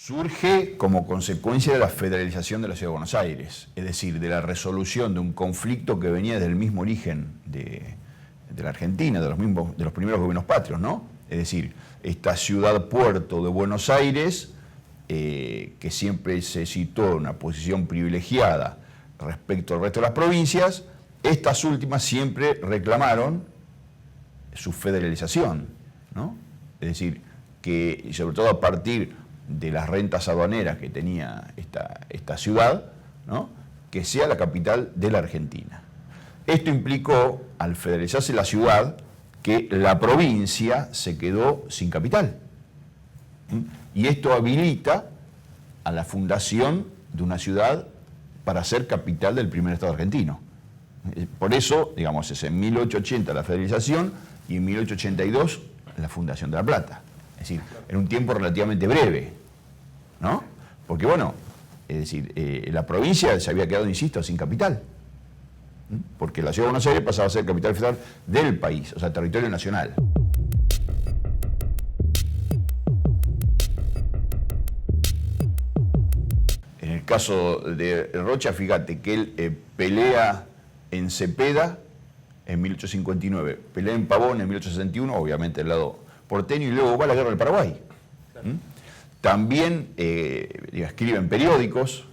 Surge como consecuencia de la federalización de la Ciudad de Buenos Aires, es decir, de la resolución de un conflicto que venía del mismo origen de la Argentina, de los primeros gobiernos patrios, ¿no? Es decir, esta ciudad-puerto de Buenos Aires, que siempre se situó en una posición privilegiada respecto al resto de las provincias, estas últimas siempre reclamaron su federalización, ¿no? Es decir, que sobre todo a partir de las rentas aduaneras que tenía esta ciudad, ¿no?, que sea la capital de la Argentina. Esto implicó, al federalizarse la ciudad, que la provincia se quedó sin capital. Y esto habilita a la fundación de una ciudad para ser capital del primer Estado argentino. Por eso, digamos, es en 1880 la federalización y en 1882 la fundación de La Plata. Es decir, en un tiempo relativamente breve, ¿no? Porque, bueno, es decir, la provincia se había quedado, insisto, sin capital. Porque la Ciudad de Buenos Aires pasaba a ser capital federal del país, o sea, territorio nacional. En el caso de Rocha, fíjate que él pelea en Cepeda en 1859, pelea en Pavón en 1861, obviamente del lado porteño, y luego va a la guerra del Paraguay. También escribe en periódicos,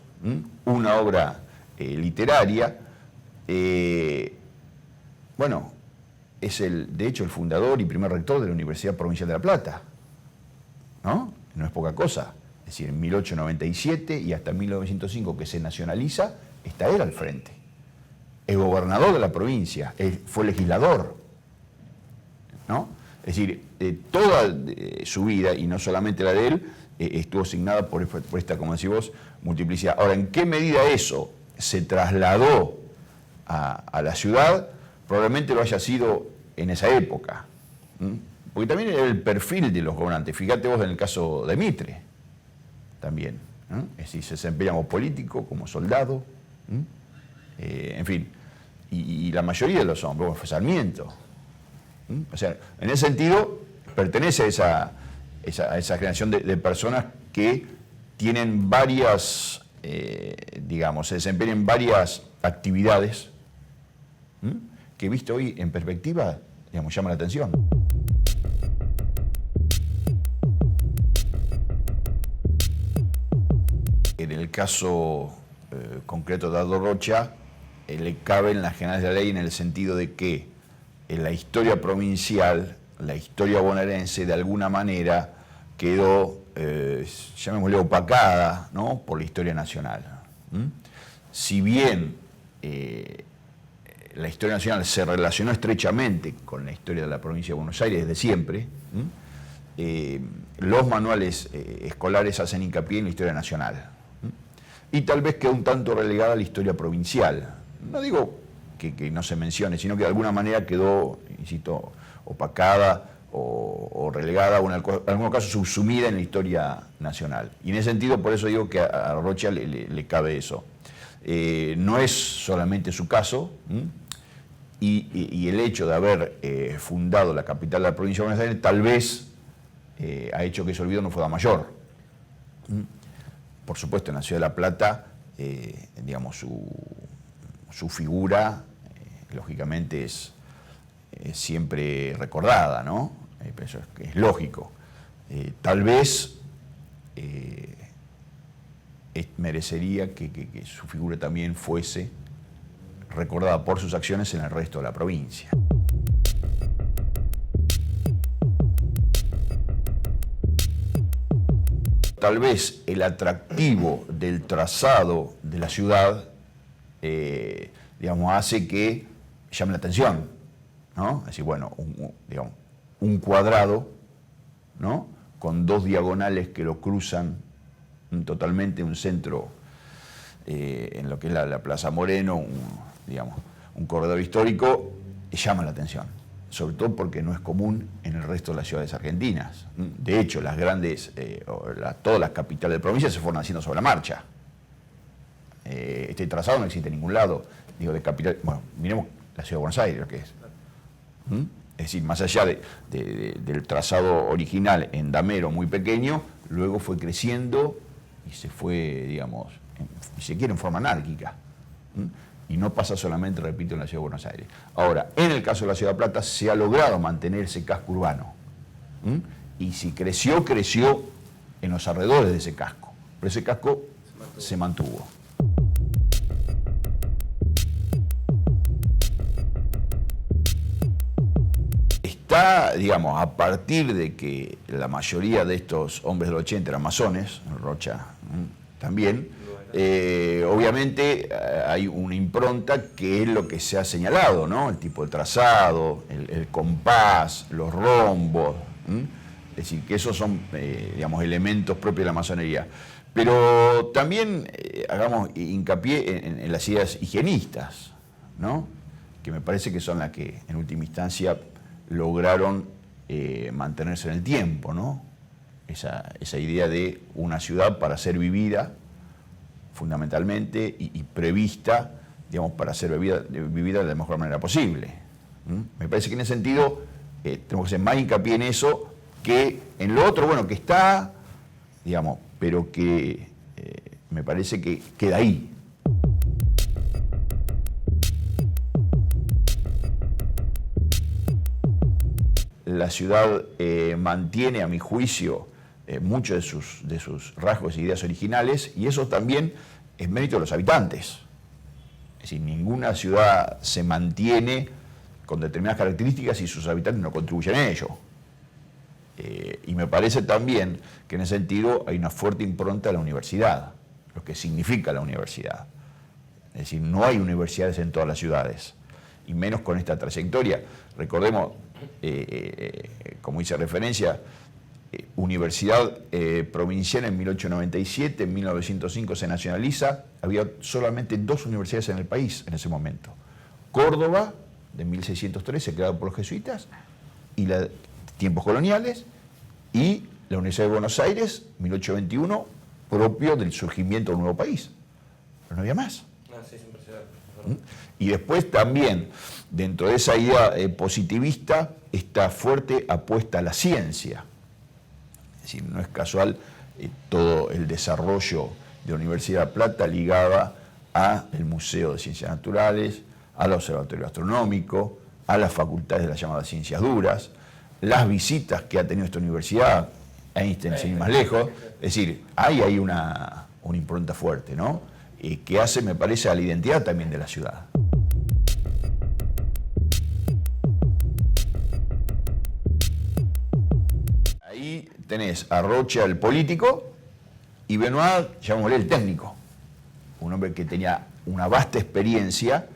una obra literaria. Bueno, es de hecho el fundador y primer rector de la Universidad Provincial de La Plata, ¿no? No es poca cosa. Es decir, en 1897 y hasta 1905 que se nacionaliza, está él al frente. Es gobernador de la provincia, fue legislador, ¿no? Es decir, toda su vida, y no solamente la de él, estuvo asignada por esta, como decís vos, multiplicidad. Ahora, ¿en qué medida eso se trasladó a la ciudad? Probablemente lo haya sido en esa época. Porque también era el perfil de los gobernantes. Fíjate vos en el caso de Mitre, también. Es decir, se desempeña como político, como soldado, en fin. Y la mayoría de los hombres, fue Sarmiento. O sea, en ese sentido, pertenece a esa generación de personas que tienen varias, digamos, se desempeñan en varias actividades que, visto hoy en perspectiva, digamos, llama la atención. En el caso concreto de Aldo Rocha, le cabe en las generales de la ley en el sentido de que en la historia provincial, la historia bonaerense, de alguna manera quedó, llamémosle, opacada, ¿no?, por la historia nacional. Si bien la historia nacional se relacionó estrechamente con la historia de la provincia de Buenos Aires desde siempre, los manuales escolares hacen hincapié en la historia nacional. Y tal vez quedó un tanto relegada a la historia provincial. No digo que no se mencione, sino que de alguna manera quedó, insisto, opacada o relegada, o en algunos casos subsumida en la historia nacional. Y en ese sentido, por eso digo que a Rocha le cabe eso. No es solamente su caso, y el hecho de haber fundado la capital de la provincia de Buenos Aires tal vez ha hecho que ese olvido no fuera mayor. Por supuesto, en la ciudad de La Plata, digamos, su figura, lógicamente, es siempre recordada, ¿no? Eso es lógico. Tal vez merecería que su figura también fuese recordada por sus acciones en el resto de la provincia. Tal vez el atractivo del trazado de la ciudad, digamos, hace que llame la atención, ¿no? Es decir, bueno, digamos, un cuadrado, ¿no?, con dos diagonales que lo cruzan totalmente, un centro en lo que es la Plaza Moreno, digamos, un corredor histórico, llama la atención, sobre todo porque no es común en el resto de las ciudades argentinas. De hecho, las grandes, todas las capitales de provincia se fueron haciendo sobre la marcha. Este trazado no existe en ningún lado, digo, de capital. Bueno, miremos la ciudad de Buenos Aires, lo que es. Es decir, más allá del trazado original en damero muy pequeño, luego fue creciendo y se fue, digamos, si se quiere, en forma anárquica. Y no pasa solamente, repito, en la Ciudad de Buenos Aires. Ahora, en el caso de la Ciudad de Plata se ha logrado mantener ese casco urbano. Y si creció, creció en los alrededores de ese casco. Pero ese casco se mantuvo. Está, digamos, a partir de que la mayoría de estos hombres del 80 eran masones, Rocha también, obviamente hay una impronta que es lo que se ha señalado, ¿no? El tipo de trazado, el compás, los rombos, es decir, que esos son, digamos, elementos propios de la masonería. Pero también hagamos hincapié en las ideas higienistas, ¿no? Que me parece que son las que en última instancia lograron mantenerse en el tiempo, ¿no? Esa idea de una ciudad para ser vivida fundamentalmente y prevista, digamos, para ser vivida de la mejor manera posible. Me parece que en ese sentido tenemos que hacer más hincapié en eso que en lo otro, bueno, que está, digamos, pero que me parece que queda ahí. La ciudad mantiene, a mi juicio, muchos de sus rasgos e ideas originales, y eso también es mérito de los habitantes. Es decir, ninguna ciudad se mantiene con determinadas características si sus habitantes no contribuyen a ello. Y me parece también que en ese sentido hay una fuerte impronta de la universidad, lo que significa la universidad. Es decir, no hay universidades en todas las ciudades, y menos con esta trayectoria. Recordemos, como hice referencia, Universidad Provincial en 1897, en 1905 se nacionaliza, había solamente 2 universidades en el país en ese momento. Córdoba, de 1613, creada por los jesuitas, y la tiempos coloniales, y la Universidad de Buenos Aires, 1821, propio del surgimiento de un nuevo país. Pero no había más. Sí, es impresionante. Y después también, dentro de esa idea positivista, está fuerte apuesta a la ciencia. Es decir, no es casual todo el desarrollo de la Universidad de Plata ligada al Museo de Ciencias Naturales, al Observatorio Astronómico, a las facultades de las llamadas ciencias duras, las visitas que ha tenido esta universidad, Einstein sin ir más lejos. Es decir, hay una impronta fuerte, ¿no? Que hace, me parece, a la identidad también de la ciudad. Ahí tenés a Rocha, el político, y Benoit, llamémosle el técnico, un hombre que tenía una vasta experiencia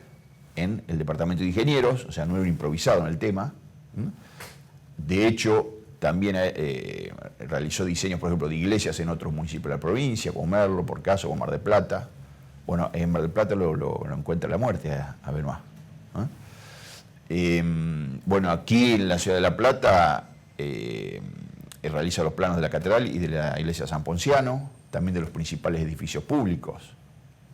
en el departamento de ingenieros, o sea, no era un improvisado en el tema. De hecho, también realizó diseños, por ejemplo, de iglesias en otros municipios de la provincia, como Merlo, por caso, como Mar del Plata. Bueno, en Mar del Plata lo encuentra la muerte a Benoit. Bueno, aquí en la ciudad de La Plata realiza los planos de la catedral y de la iglesia de San Ponciano, también de los principales edificios públicos.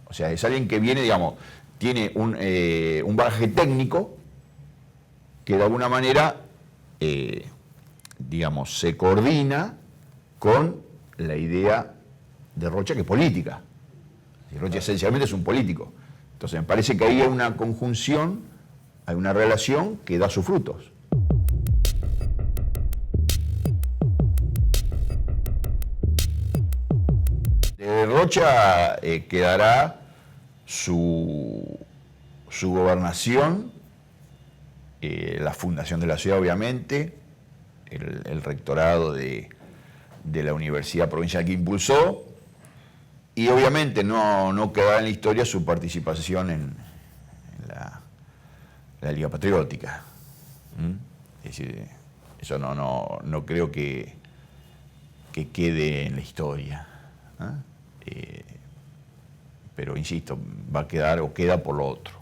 O sea, es alguien que viene, digamos, tiene un bagaje técnico que de alguna manera, digamos, se coordina con la idea de Rocha, que es política. Rocha esencialmente es un político. Entonces me parece que ahí hay una conjunción, hay una relación que da sus frutos. De Rocha quedará su gobernación, la fundación de la ciudad, obviamente, el rectorado de la Universidad Provincial que impulsó, y obviamente no quedará en la historia su participación en la Liga Patriótica. Es decir, eso no creo que quede en la historia. Pero insisto, va a quedar o queda por lo otro.